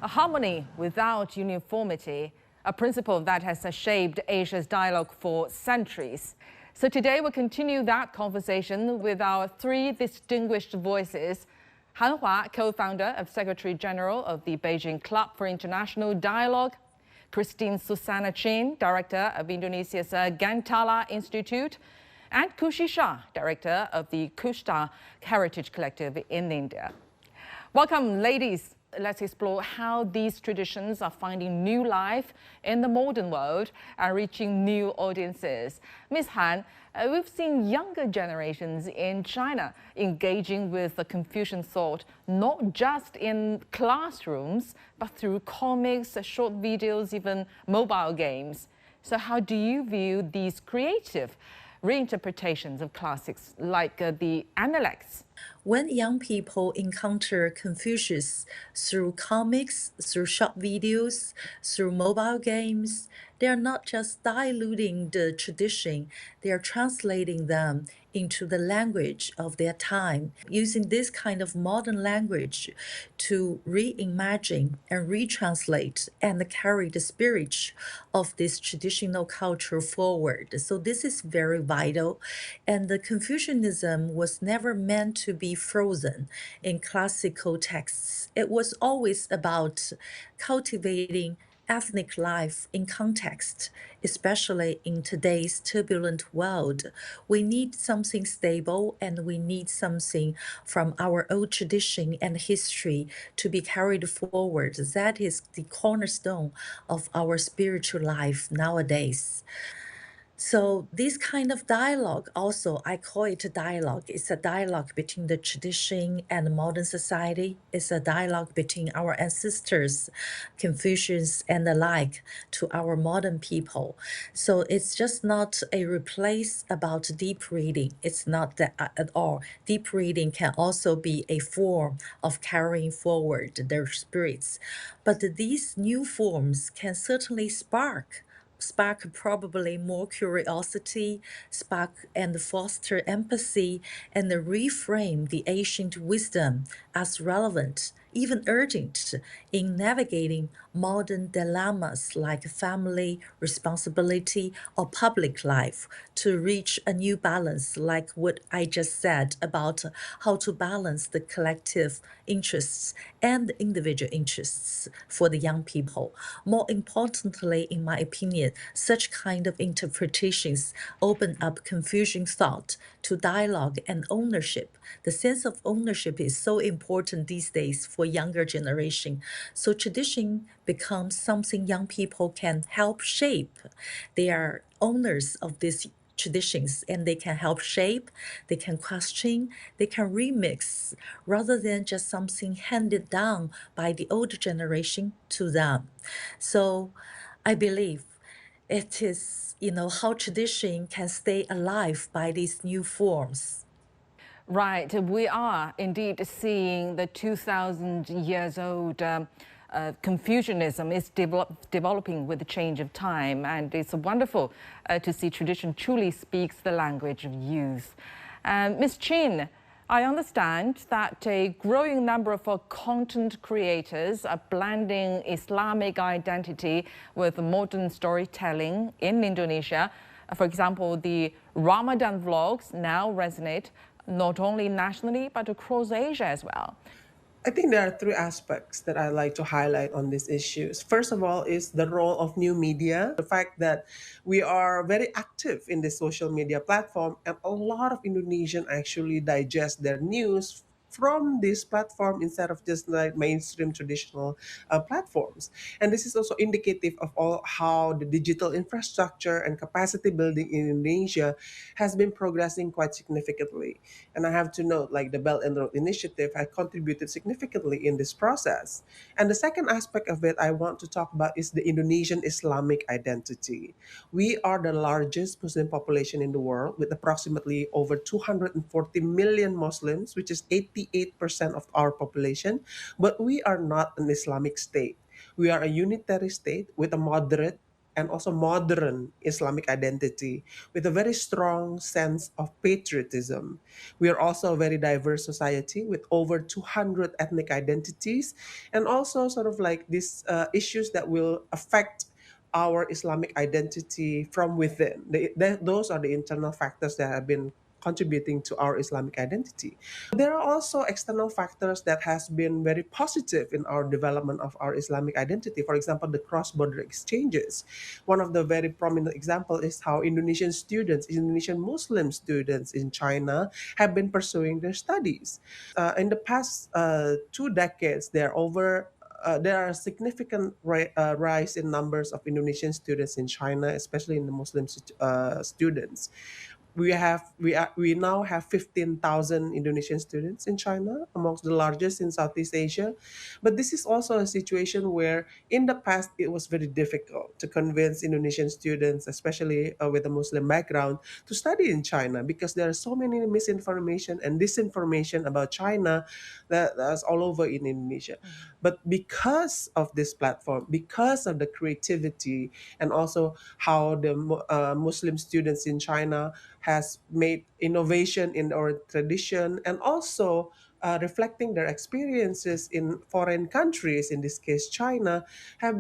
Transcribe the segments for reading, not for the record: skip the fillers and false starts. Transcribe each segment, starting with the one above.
A harmony without uniformity, a principle that has shaped Asia's dialogue for centuries. So today we'll continue that conversation with our three distinguished voices. Han Hua, co-founder and Secretary General of the Beijing Club for International Dialogue. Christine Susanna Chin, Director of Indonesia's Gantala Institute. And Kushi Shah, Director of the Kushta Heritage Collective in India. Welcome, ladies. Let's explore how these traditions are finding new life in the modern world and reaching new audiences. Ms. Han, we've seen younger generations in China engaging with the Confucian thought, not just in classrooms, but through comics, short videos, even mobile games. So how do you view these creative reinterpretations of classics like the Analects? When young people encounter Confucius through comics, through short videos, through mobile games, they are not just diluting the tradition, they are translating them into the language of their time, using this kind of modern language to reimagine and retranslate and carry the spirit of this traditional culture forward. So this is very vital. And the Confucianism was never meant to be frozen in classical texts. It was always about cultivating ethnic life in context, especially in today's turbulent world. We need something stable and we need something from our old tradition and history to be carried forward. That is the cornerstone of our spiritual life nowadays. So this kind of dialogue, also I call it a dialogue. It's a dialogue between the tradition and modern society. It's a dialogue between our ancestors, Confucians and the like, to our modern people. So it's just not a replace about deep reading. It's not that at all. Deep reading can also be a form of carrying forward their spirits. But these new forms can certainly spark probably more curiosity, spark and foster empathy, and reframe the ancient wisdom as relevant, even urgent, in navigating modern dilemmas like family, responsibility, or public life to reach a new balance, like what I just said about how to balance the collective interests and the individual interests for the young people. More importantly, in my opinion, such kind of interpretations open up Confucian thought to dialogue and ownership. The sense of ownership is so important these days for younger generation. So tradition becomes something young people can help shape. They are owners of these traditions and they can help shape, they can question, they can remix rather than just something handed down by the older generation to them. So I believe it is, how tradition can stay alive by these new forms. Right, we are indeed seeing the 2,000 years old Confucianism is developing with the change of time, and it's wonderful to see tradition truly speaks the language of youth. Ms. Chin, I understand that a growing number of content creators are blending Islamic identity with modern storytelling in Indonesia. For example, the Ramadan vlogs now resonate not only nationally, but across Asia as well. I think there are three aspects that I like to highlight on these issues. First of all is the role of new media, the fact that we are very active in the social media platform, and a lot of Indonesian actually digest their news from this platform instead of just like mainstream traditional platforms. And this is also indicative of all how the digital infrastructure and capacity building in Indonesia has been progressing quite significantly. And I have to note, like the Belt and Road Initiative has contributed significantly in this process. And the second aspect of it I want to talk about is the Indonesian Islamic identity. We are the largest Muslim population in the world with approximately over 240 million Muslims, which is 88% of our population, but we are not an Islamic state. We are a unitary state with a moderate and also modern Islamic identity with a very strong sense of patriotism. We are also a very diverse society with over 200 ethnic identities, and also sort of like these issues that will affect our Islamic identity from within. Those are the internal factors that have been contributing to our Islamic identity. There are also external factors that has been very positive in our development of our Islamic identity. For example, the cross-border exchanges. One of the very prominent example is how Indonesian students, Indonesian Muslim students in China have been pursuing their studies. In the past 2 decades, there are significant rise in numbers of Indonesian students in China, especially in the Muslim students. We now have 15,000 Indonesian students in China, amongst the largest in Southeast Asia. But this is also a situation where in the past it was very difficult to convince Indonesian students, especially with a Muslim background, to study in China because there are so many misinformation and disinformation about China that's all over in Indonesia. But because of this platform, because of the creativity and also how the Muslim students in China has made innovation in our tradition, and also reflecting their experiences in foreign countries, in this case China, have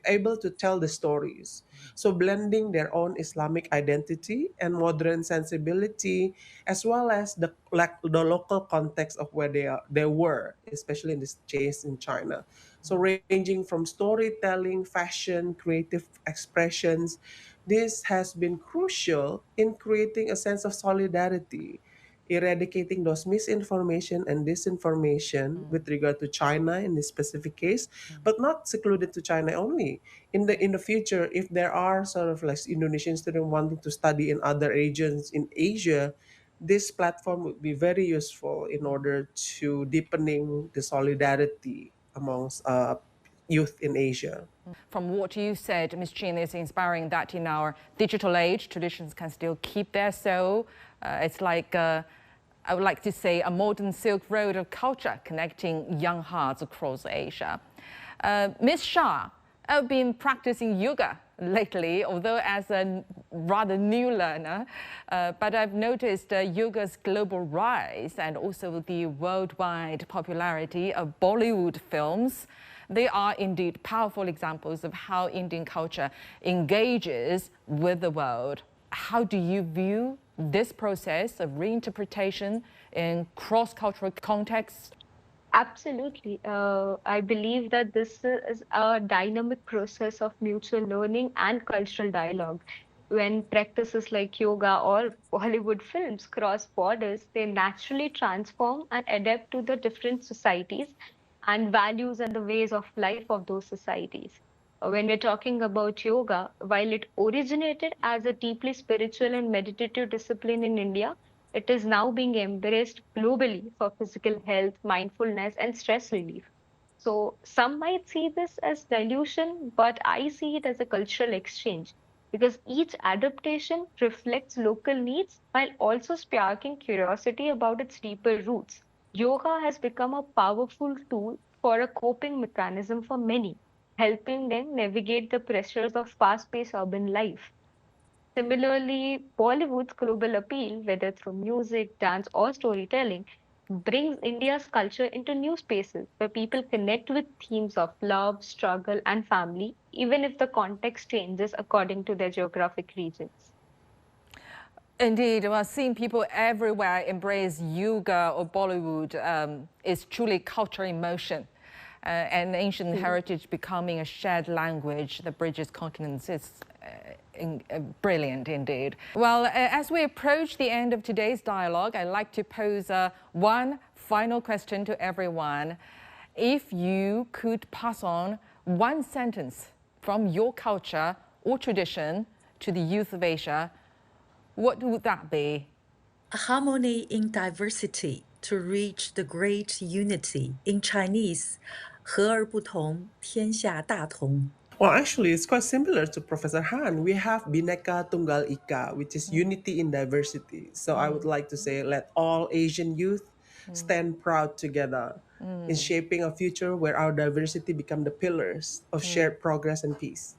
able to tell the stories. So blending their own Islamic identity and modern sensibility, as well as the local context of where they were, especially in this case in China. So ranging from storytelling, fashion, creative expressions, this has been crucial in creating a sense of solidarity, eradicating those misinformation and disinformation with regard to China in this specific case, but not secluded to China only. In the future, if there are sort of like Indonesian students wanting to study in other regions in Asia, this platform would be very useful in order to deepening the solidarity amongst youth in Asia. From what you said, Ms. Chin, is inspiring that in our digital age, traditions can still keep their soul. It's like, I would like to say, a modern Silk Road of culture connecting young hearts across Asia. Ms. Shah, I've been practicing yoga lately, although as a rather new learner, but I've noticed yoga's global rise and also the worldwide popularity of Bollywood films. They are indeed powerful examples of how Indian culture engages with the world. How do you view this process of reinterpretation in cross-cultural contexts? Absolutely. I believe that this is a dynamic process of mutual learning and cultural dialogue. When practices like yoga or Bollywood films cross borders, they naturally transform and adapt to the different societies and values and the ways of life of those societies. When we're talking about yoga, while it originated as a deeply spiritual and meditative discipline in India, it is now being embraced globally for physical health, mindfulness, and stress relief. So, some might see this as dilution, but I see it as a cultural exchange because each adaptation reflects local needs while also sparking curiosity about its deeper roots. Yoga has become a powerful tool for a coping mechanism for many, helping them navigate the pressures of fast paced urban life. Similarly, Bollywood's global appeal, whether through music, dance, or storytelling, brings India's culture into new spaces where people connect with themes of love, struggle, and family, even if the context changes according to their geographic regions. Indeed, well, seeing people everywhere embrace yoga or Bollywood is truly cultural emotion. And ancient heritage becoming a shared language that bridges continents is brilliant indeed. Well, as we approach the end of today's dialogue, I'd like to pose one final question to everyone. If you could pass on one sentence from your culture or tradition to the youth of Asia, what would that be? Harmony in diversity to reach the great unity. In Chinese, 和而不同，天下大同. Well, actually, it's quite similar to Professor Han. We have Bhinneka Tunggal Ika, which is unity in diversity. So I would like to say, let all Asian youth stand proud together in shaping a future where our diversity become the pillars of shared progress and peace.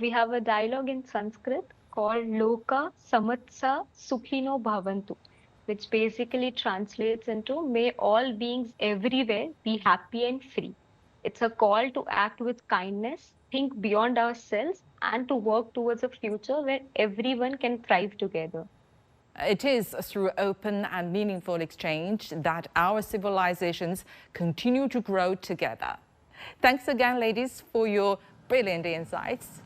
We have a dialogue in Sanskrit called Loka Samatsa Sukhino Bhavantu, which basically translates into may all beings everywhere be happy and free. It's a call to act with kindness, think beyond ourselves, and to work towards a future where everyone can thrive together. It is through open and meaningful exchange that our civilizations continue to grow together. Thanks again, ladies, for your brilliant insights.